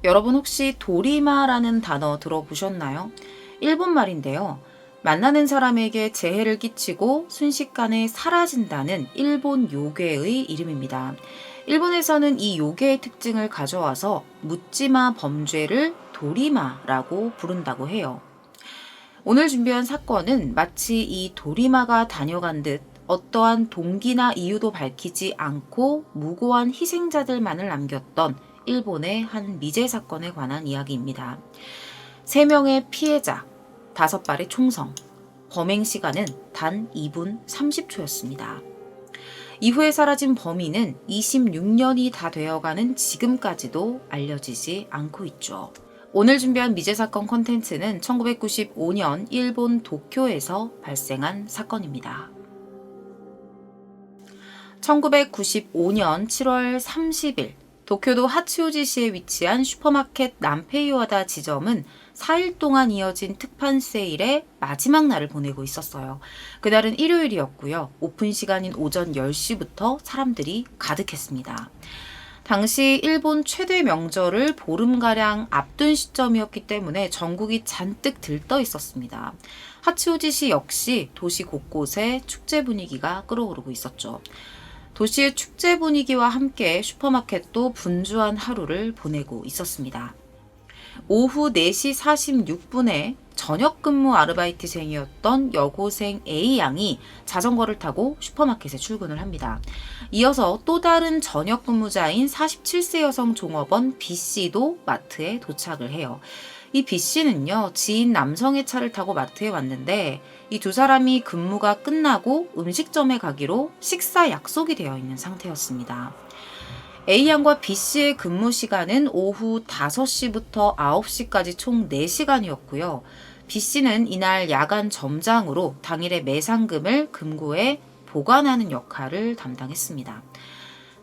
여러분 혹시 도리마라는 단어 들어보셨나요? 일본 말인데요. 만나는 사람에게 재해를 끼치고 순식간에 사라진다는 일본 요괴의 이름입니다. 일본에서는 이 요괴의 특징을 가져와서 묻지마 범죄를 도리마라고 부른다고 해요. 오늘 준비한 사건은 마치 이 도리마가 다녀간 듯 어떠한 동기나 이유도 밝히지 않고 무고한 희생자들만을 남겼던 일본의 한 미제 사건에 관한 이야기입니다. 3명의 피해자, 5발의 총성, 범행 시간은 단 2분 30초였습니다. 이후에 사라진 범인은 26년이 다 되어가는 지금까지도 알려지지 않고 있죠. 오늘 준비한 미제 사건 콘텐츠는 1995년 일본 도쿄에서 발생한 사건입니다. 1995년 7월 30일 도쿄도 하치오지시에 위치한 슈퍼마켓 남페이와다 지점은 4일 동안 이어진 특판 세일의 마지막 날을 보내고 있었어요. 그날은 일요일이었고요. 오픈 시간인 오전 10시부터 사람들이 가득했습니다. 당시 일본 최대 명절을 보름가량 앞둔 시점이었기 때문에 전국이 잔뜩 들떠 있었습니다. 하치오지시 역시 도시 곳곳에 축제 분위기가 끌어오르고 있었죠. 도시의 축제 분위기와 함께 슈퍼마켓도 분주한 하루를 보내고 있었습니다. 오후 4시 46분에 저녁 근무 아르바이트생이었던 여고생 A양이 자전거를 타고 슈퍼마켓에 출근을 합니다. 이어서 또 다른 저녁 근무자인 47세 여성 종업원 B씨도 마트에 도착을 해요. 이 B씨는요, 지인 남성의 차를 타고 마트에 왔는데 이 두 사람이 근무가 끝나고 음식점에 가기로 식사 약속이 되어 있는 상태였습니다. A양과 B씨의 근무 시간은 오후 5시부터 9시까지 총 4시간이었고요. B씨는 이날 야간 점장으로 당일의 매상금을 금고에 보관하는 역할을 담당했습니다.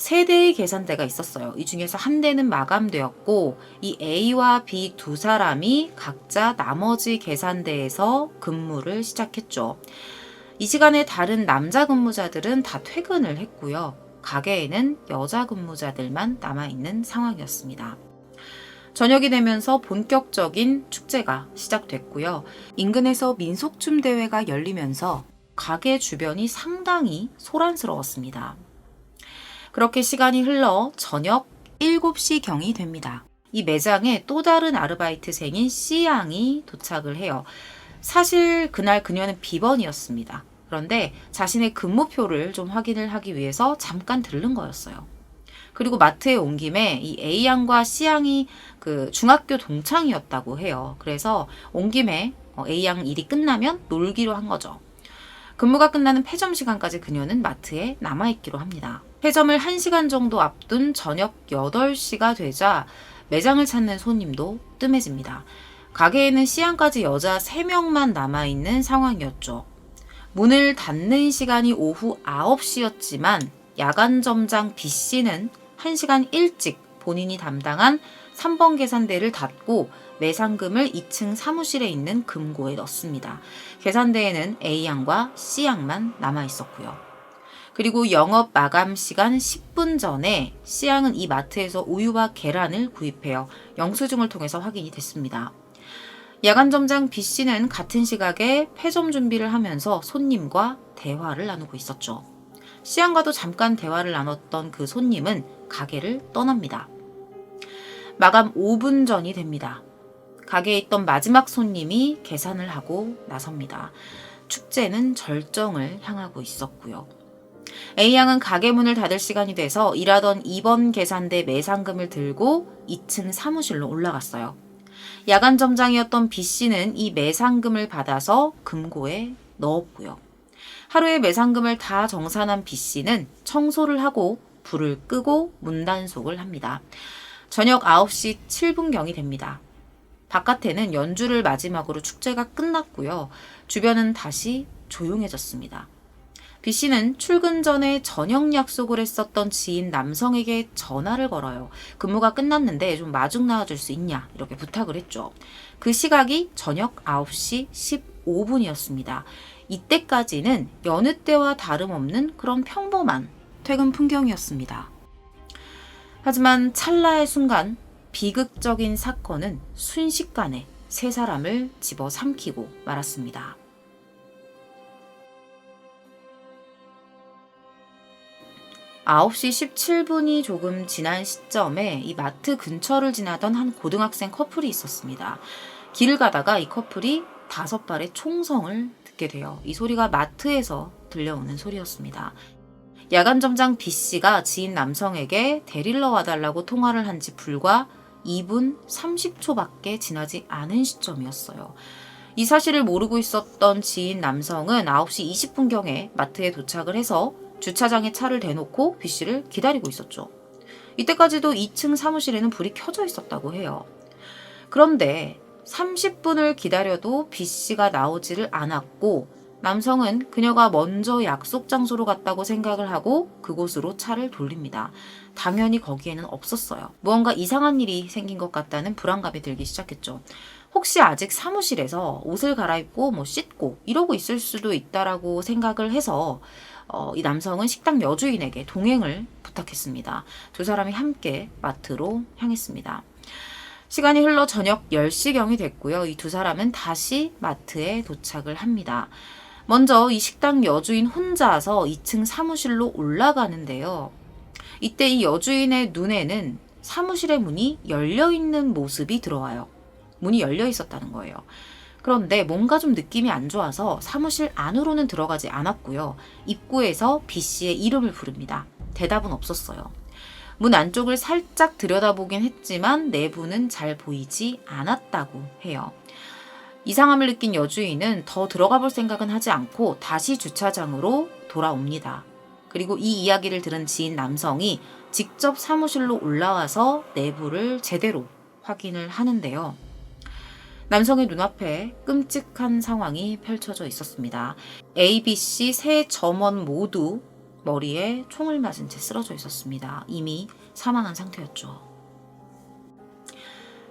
3대의 계산대가 있었어요. 이 중에서 한 대는 마감되었고 이 A와 B 두 사람이 각자 나머지 계산대에서 근무를 시작했죠. 이 시간에 다른 남자 근무자들은 다 퇴근을 했고요. 가게에는 여자 근무자들만 남아있는 상황이었습니다. 저녁이 되면서 본격적인 축제가 시작됐고요. 인근에서 민속춤 대회가 열리면서 가게 주변이 상당히 소란스러웠습니다. 그렇게 시간이 흘러 저녁 7시경이 됩니다. 이 매장에 또 다른 아르바이트생인 C양이 도착을 해요. 사실 그날 그녀는 비번이었습니다. 그런데 자신의 근무표를 좀 확인을 하기 위해서 잠깐 들른 거였어요. 그리고 마트에 온 김에 이 A양과 C양이 그 중학교 동창이었다고 해요. 그래서 온 김에 A양 일이 끝나면 놀기로 한 거죠. 근무가 끝나는 폐점 시간까지 그녀는 마트에 남아있기로 합니다. 폐점을 1시간 정도 앞둔 저녁 8시가 되자 매장을 찾는 손님도 뜸해집니다. 가게에는 C양까지 여자 3명만 남아있는 상황이었죠. 문을 닫는 시간이 오후 9시였지만 야간 점장 B씨는 1시간 일찍 본인이 담당한 3번 계산대를 닫고 매상금을 2층 사무실에 있는 금고에 넣습니다. 계산대에는 A양과 C양만 남아있었고요. 그리고 영업 마감 시간 10분 전에 C양은 이 마트에서 우유와 계란을 구입해요. 영수증을 통해서 확인이 됐습니다. 야간 점장 B씨는 같은 시각에 폐점 준비를 하면서 손님과 대화를 나누고 있었죠. C양과도 잠깐 대화를 나눴던 그 손님은 가게를 떠납니다. 마감 5분 전이 됩니다. 가게에 있던 마지막 손님이 계산을 하고 나섭니다. 축제는 절정을 향하고 있었고요. A양은 가게 문을 닫을 시간이 돼서 일하던 2번 계산대 매상금을 들고 2층 사무실로 올라갔어요. 야간 점장이었던 B씨는 이 매상금을 받아서 금고에 넣었고요. 하루의 매상금을 다 정산한 B씨는 청소를 하고 불을 끄고 문단속을 합니다. 저녁 9시 7분경이 됩니다. 바깥에는 연주를 마지막으로 축제가 끝났고요. 주변은 다시 조용해졌습니다. B씨는 출근 전에 저녁 약속을 했었던 지인 남성에게 전화를 걸어요. 근무가 끝났는데 좀 마중 나와줄 수 있냐 이렇게 부탁을 했죠. 그 시각이 저녁 9시 15분이었습니다. 이때까지는 여느 때와 다름없는 그런 평범한 퇴근 풍경이었습니다. 하지만 찰나의 순간 비극적인 사건은 순식간에 세 사람을 집어삼키고 말았습니다. (9시 17분이) 조금 지난 시점에 이 마트 근처를 지나던 한 고등학생 커플이 있었습니다. 길을 가다가 이 커플이 5발의 총성을 듣게 돼요. 이 소리가 마트에서 들려오는 소리였습니다. 야간 점장 B씨가 지인 남성에게 데리러 와달라고 통화를 한 지 불과 2분 30초밖에 지나지 않은 시점이었어요. 이 사실을 모르고 있었던 지인 남성은 9시 20분경에 마트에 도착을 해서 주차장에 차를 대놓고 B씨를 기다리고 있었죠. 이때까지도 2층 사무실에는 불이 켜져 있었다고 해요. 그런데 30분을 기다려도 B씨가 나오지를 않았고 남성은 그녀가 먼저 약속 장소로 갔다고 생각을 하고 그곳으로 차를 돌립니다. 당연히 거기에는 없었어요. 무언가 이상한 일이 생긴 것 같다는 불안감이 들기 시작했죠. 혹시 아직 사무실에서 옷을 갈아입고 씻고 이러고 있을 수도 있다라고 생각을 해서 이 남성은 식당 여주인에게 동행을 부탁했습니다. 두 사람이 함께 마트로 향했습니다. 시간이 흘러 저녁 10시경이 됐고요. 이 두 사람은 다시 마트에 도착을 합니다. 먼저 이 식당 여주인 혼자서 2층 사무실로 올라가는데요. 이때 이 여주인의 눈에는 사무실의 문이 열려있는 모습이 들어와요. 문이 열려 있었다는 거예요. 그런데 뭔가 좀 느낌이 안 좋아서 사무실 안으로는 들어가지 않았고요. 입구에서 B씨의 이름을 부릅니다. 대답은 없었어요. 문 안쪽을 살짝 들여다보긴 했지만 내부는 잘 보이지 않았다고 해요. 이상함을 느낀 여주인은 더 들어가 볼 생각은 하지 않고 다시 주차장으로 돌아옵니다. 그리고 이 이야기를 들은 지인 남성이 직접 사무실로 올라와서 내부를 제대로 확인을 하는데요. 남성의 눈앞에 끔찍한 상황이 펼쳐져 있었습니다. A, B, C 세 점원 모두 머리에 총을 맞은 채 쓰러져 있었습니다. 이미 사망한 상태였죠.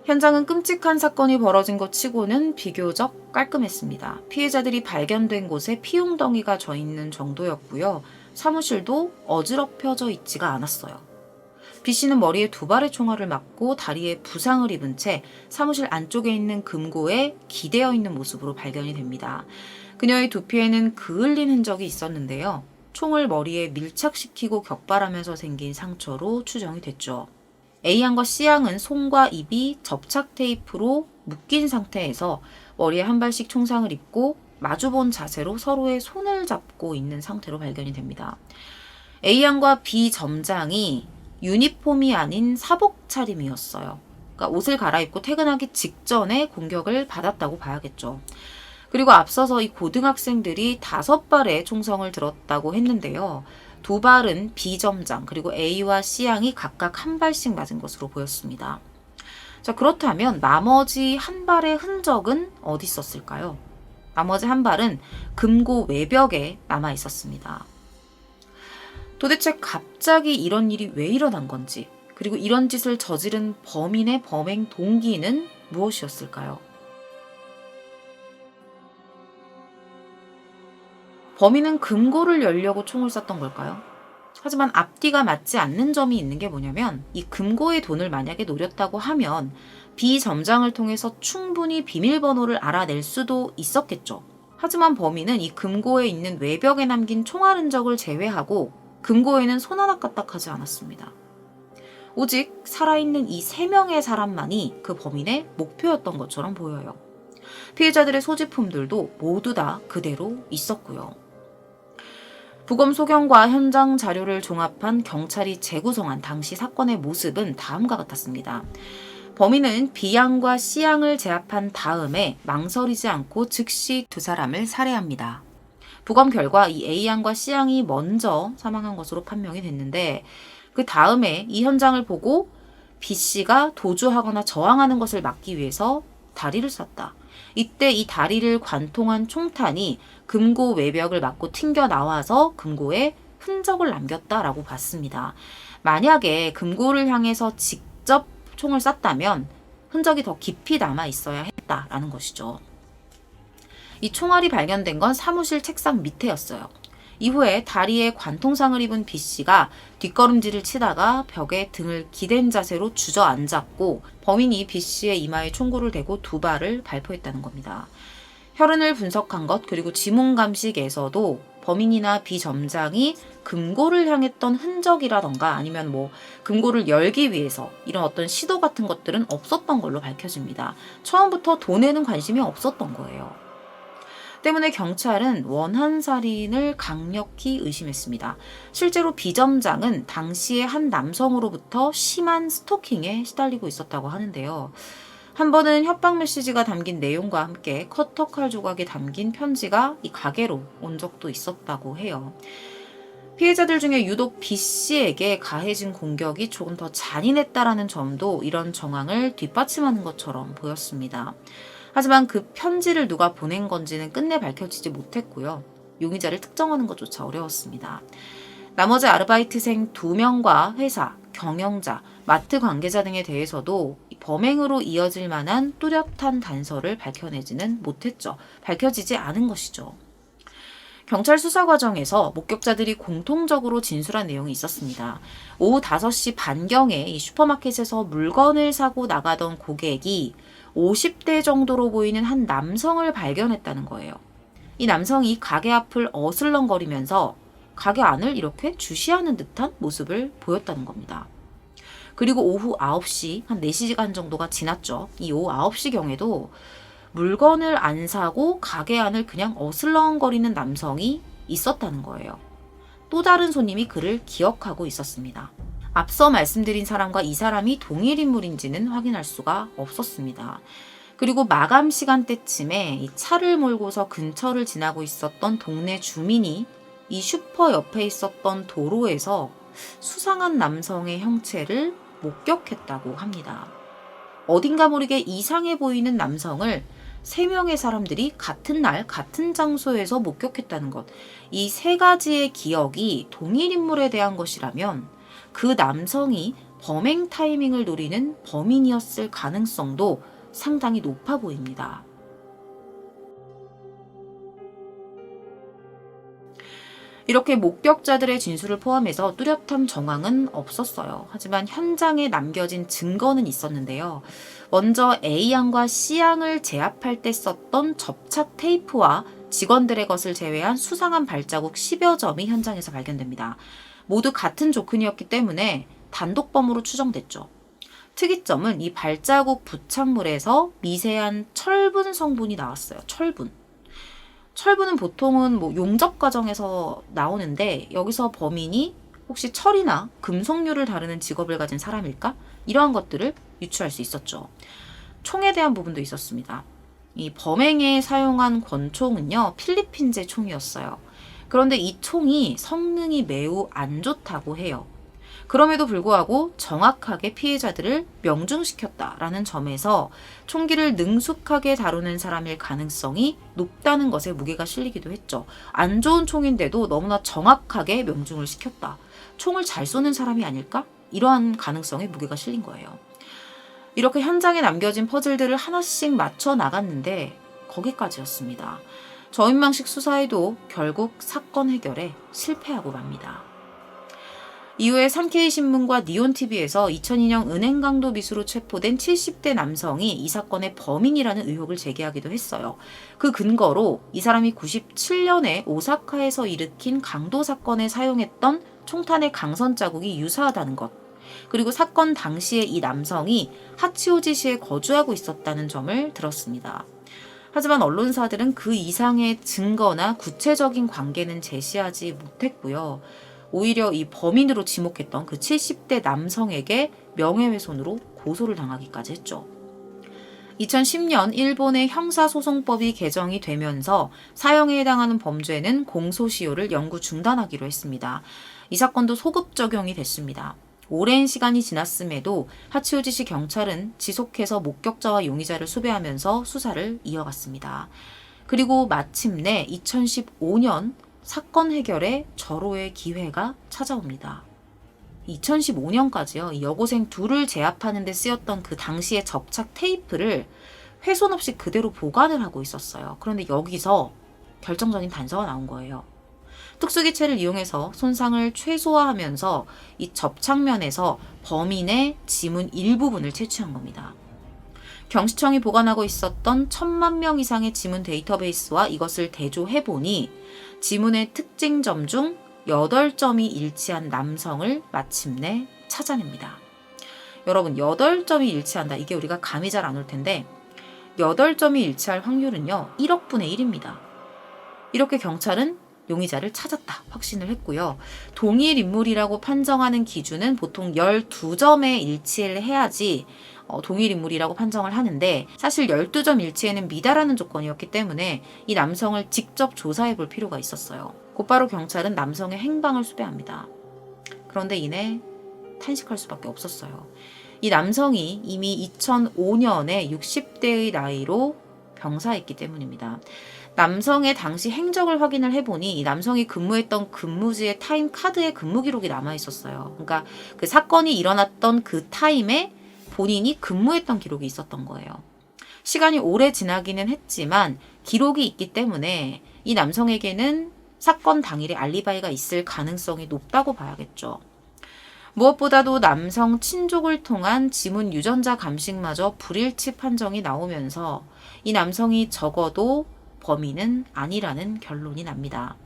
현장은 끔찍한 사건이 벌어진 것 치고는 비교적 깔끔했습니다. 피해자들이 발견된 곳에 피용덩이가 져 있는 정도였고요. 사무실도 어지럽혀져 있지가 않았어요. B씨는 머리에 2발의 총알을 맞고 다리에 부상을 입은 채 사무실 안쪽에 있는 금고에 기대어 있는 모습으로 발견이 됩니다. 그녀의 두피에는 그을린 흔적이 있었는데요. 총을 머리에 밀착시키고 격발하면서 생긴 상처로 추정이 됐죠. A양과 C양은 손과 입이 접착 테이프로 묶인 상태에서 머리에 한 발씩 총상을 입고 마주본 자세로 서로의 손을 잡고 있는 상태로 발견이 됩니다. A양과 B 점장이 유니폼이 아닌 사복 차림이었어요. 그러니까 옷을 갈아입고 퇴근하기 직전에 공격을 받았다고 봐야겠죠. 그리고 앞서서 이 고등학생들이 5발의 총성을 들었다고 했는데요. 2발은 B 점장 그리고 A와 C양이 각각 한 발씩 맞은 것으로 보였습니다. 자, 그렇다면 나머지 한 발의 흔적은 어디 있었을까요? 나머지 한 발은 금고 외벽에 남아 있었습니다. 도대체 갑자기 이런 일이 왜 일어난 건지, 그리고 이런 짓을 저지른 범인의 범행 동기는 무엇이었을까요? 범인은 금고를 열려고 총을 쐈던 걸까요? 하지만 앞뒤가 맞지 않는 점이 있는 게 뭐냐면 이 금고의 돈을 만약에 노렸다고 하면 B 점장을 통해서 충분히 비밀번호를 알아낼 수도 있었겠죠. 하지만 범인은 이 금고에 있는 외벽에 남긴 총알 흔적을 제외하고 금고에는 손 하나 까딱하지 않았습니다. 오직 살아있는 이 3명의 사람만이 그 범인의 목표였던 것처럼 보여요. 피해자들의 소지품들도 모두 다 그대로 있었고요. 부검 소견과 현장 자료를 종합한 경찰이 재구성한 당시 사건의 모습은 다음과 같았습니다. 범인은 B양과 C양을 제압한 다음에 망설이지 않고 즉시 2 사람을 살해합니다. 부검 결과 이 A양과 C양이 먼저 사망한 것으로 판명이 됐는데 그 다음에 이 현장을 보고 B씨가 도주하거나 저항하는 것을 막기 위해서 다리를 쐈다. 이때 이 다리를 관통한 총탄이 금고 외벽을 맞고 튕겨 나와서 금고에 흔적을 남겼다라고 봤습니다. 만약에 금고를 향해서 직접 총을 쐈다면 흔적이 더 깊이 남아 있어야 했다라는 것이죠. 이 총알이 발견된 건 사무실 책상 밑에였어요. 이후에 다리에 관통상을 입은 B씨가 뒷걸음질을 치다가 벽에 등을 기댄 자세로 주저앉았고 범인이 B씨의 이마에 총구를 대고 2발을 발포했다는 겁니다. 혈흔을 분석한 것 그리고 지문 감식에서도 범인이나 B 점장이 금고를 향했던 흔적이라던가 아니면 금고를 열기 위해서 이런 어떤 시도 같은 것들은 없었던 걸로 밝혀집니다. 처음부터 돈에는 관심이 없었던 거예요. 때문에 경찰은 원한살인을 강력히 의심했습니다. 실제로 B 점장은 당시에 한 남성으로부터 심한 스토킹에 시달리고 있었다고 하는데요. 한 번은 협박 메시지가 담긴 내용과 함께 커터칼 조각이 담긴 편지가 이 가게로 온 적도 있었다고 해요. 피해자들 중에 유독 B씨에게 가해진 공격이 조금 더 잔인했다라는 점도 이런 정황을 뒷받침하는 것처럼 보였습니다. 하지만 그 편지를 누가 보낸 건지는 끝내 밝혀지지 못했고요. 용의자를 특정하는 것조차 어려웠습니다. 나머지 아르바이트생 2명과 회사, 경영자, 마트 관계자 등에 대해서도 범행으로 이어질 만한 뚜렷한 단서를 밝혀내지는 못했죠. 밝혀지지 않은 것이죠. 경찰 수사 과정에서 목격자들이 공통적으로 진술한 내용이 있었습니다. 오후 5시 반경에 이 슈퍼마켓에서 물건을 사고 나가던 고객이 50대 정도로 보이는 한 남성을 발견했다는 거예요. 이 남성이 가게 앞을 어슬렁거리면서 가게 안을 이렇게 주시하는 듯한 모습을 보였다는 겁니다. 그리고 오후 9시, 한 4시간 정도가 지났죠. 이 오후 9시경에도 물건을 안 사고 가게 안을 그냥 어슬렁거리는 남성이 있었다는 거예요. 또 다른 손님이 그를 기억하고 있었습니다. 앞서 말씀드린 사람과 이 사람이 동일 인물인지는 확인할 수가 없었습니다. 그리고 마감 시간대쯤에 이 차를 몰고서 근처를 지나고 있었던 동네 주민이 이 슈퍼 옆에 있었던 도로에서 수상한 남성의 형체를 목격했다고 합니다. 어딘가 모르게 이상해 보이는 남성을 3명의 사람들이 같은 날 같은 장소에서 목격했다는 것. 이 3가지의 기억이 동일 인물에 대한 것이라면 그 남성이 범행 타이밍을 노리는 범인이었을 가능성도 상당히 높아 보입니다. 이렇게 목격자들의 진술을 포함해서 뚜렷한 정황은 없었어요. 하지만 현장에 남겨진 증거는 있었는데요. 먼저 A양과 C양을 제압할 때 썼던 접착 테이프와 직원들의 것을 제외한 수상한 발자국 10여 점이 현장에서 발견됩니다. 모두 같은 조큰이었기 때문에 단독범으로 추정됐죠. 특이점은 이 발자국 부착물에서 미세한 철분 성분이 나왔어요. 철분은 보통은 용접 과정에서 나오는데 여기서 범인이 혹시 철이나 금속류를 다루는 직업을 가진 사람일까? 이러한 것들을 유추할 수 있었죠. 총에 대한 부분도 있었습니다. 이 범행에 사용한 권총은요, 필리핀제 총이었어요. 그런데 이 총이 성능이 매우 안 좋다고 해요. 그럼에도 불구하고 정확하게 피해자들을 명중시켰다라는 점에서 총기를 능숙하게 다루는 사람일 가능성이 높다는 것에 무게가 실리기도 했죠. 안 좋은 총인데도 너무나 정확하게 명중을 시켰다. 총을 잘 쏘는 사람이 아닐까? 이러한 가능성에 무게가 실린 거예요. 이렇게 현장에 남겨진 퍼즐들을 하나씩 맞춰 나갔는데 거기까지였습니다. 저인망식 수사에도 결국 사건 해결에 실패하고 맙니다. 이후에 산케이신문과 니온TV에서 2002년 은행강도 미수로 체포된 70대 남성이 이 사건의 범인이라는 의혹을 제기하기도 했어요. 그 근거로 이 사람이 97년에 오사카에서 일으킨 강도 사건에 사용했던 총탄의 강선 자국이 유사하다는 것, 그리고 사건 당시에 이 남성이 하치오지시에 거주하고 있었다는 점을 들었습니다. 하지만 언론사들은 그 이상의 증거나 구체적인 관계는 제시하지 못했고요. 오히려 이 범인으로 지목했던 그 70대 남성에게 명예훼손으로 고소를 당하기까지 했죠. 2010년 일본의 형사소송법이 개정이 되면서 사형에 해당하는 범죄는 공소시효를 영구 중단하기로 했습니다. 이 사건도 소급 적용이 됐습니다. 오랜 시간이 지났음에도 하치오지시 경찰은 지속해서 목격자와 용의자를 수배하면서 수사를 이어갔습니다. 그리고 마침내 2015년 사건 해결에 절호의 기회가 찾아옵니다. 2015년까지요. 여고생 2을 제압하는 데 쓰였던 그 당시의 접착 테이프를 훼손 없이 그대로 보관을 하고 있었어요. 그런데 여기서 결정적인 단서가 나온 거예요. 특수기체를 이용해서 손상을 최소화하면서 이 접착면에서 범인의 지문 일부분을 채취한 겁니다. 경시청이 보관하고 있었던 1,000만 명 이상의 지문 데이터베이스와 이것을 대조해보니 지문의 특징점 중 8점이 일치한 남성을 마침내 찾아냅니다. 여러분, 8점이 일치한다. 이게 우리가 감이 잘 안 올 텐데 8점이 일치할 확률은요 1억 분의 1입니다. 이렇게 경찰은 용의자를 찾았다 확신을 했고요. 동일 인물이라고 판정하는 기준은 보통 12점의 일치를 해야지 동일 인물이라고 판정을 하는데, 사실 12점 일치에는 미달하는 조건이었기 때문에 이 남성을 직접 조사해 볼 필요가 있었어요. 곧바로 경찰은 남성의 행방을 수배합니다. 그런데 이내 탄식할 수밖에 없었어요. 이 남성이 이미 2005년에 60대의 나이로 병사했기 때문입니다. 남성의 당시 행적을 확인을 해보니 이 남성이 근무했던 근무지의 타임카드에 근무 기록이 남아 있었어요. 그러니까 그 사건이 일어났던 그 타임에 본인이 근무했던 기록이 있었던 거예요. 시간이 오래 지나기는 했지만 기록이 있기 때문에 이 남성에게는 사건 당일에 알리바이가 있을 가능성이 높다고 봐야겠죠. 무엇보다도 남성 친족을 통한 지문 유전자 감식마저 불일치 판정이 나오면서 이 남성이 적어도 범인은 아니라는 결론이 납니다.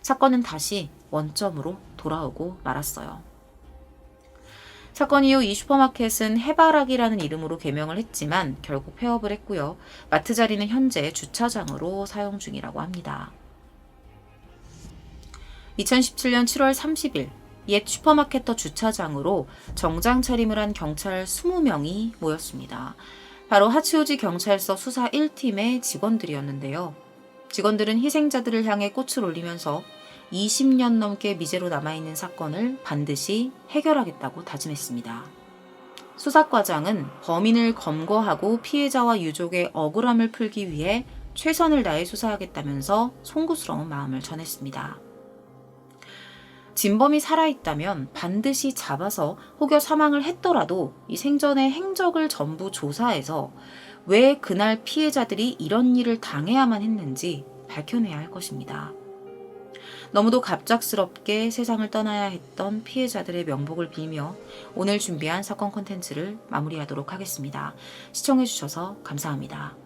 사건은 다시 원점으로 돌아오고 말았어요. 사건 이후 이 슈퍼마켓은 해바라기라는 이름으로 개명을 했지만 결국 폐업을 했고요. 마트 자리는 현재 주차장으로 사용 중이라고 합니다. 2017년 7월 30일 옛 슈퍼마켓터 주차장으로 정장 차림을 한 경찰 20명이 모였습니다. 바로 하치오지 경찰서 수사 1팀의 직원들이었는데요. 직원들은 희생자들을 향해 꽃을 올리면서 20년 넘게 미제로 남아있는 사건을 반드시 해결하겠다고 다짐했습니다. 수사과장은 범인을 검거하고 피해자와 유족의 억울함을 풀기 위해 최선을 다해 수사하겠다면서 송구스러운 마음을 전했습니다. 진범이 살아있다면 반드시 잡아서 혹여 사망을 했더라도 이 생전의 행적을 전부 조사해서 왜 그날 피해자들이 이런 일을 당해야만 했는지 밝혀내야 할 것입니다. 너무도 갑작스럽게 세상을 떠나야 했던 피해자들의 명복을 빌며 오늘 준비한 사건 콘텐츠를 마무리하도록 하겠습니다. 시청해주셔서 감사합니다.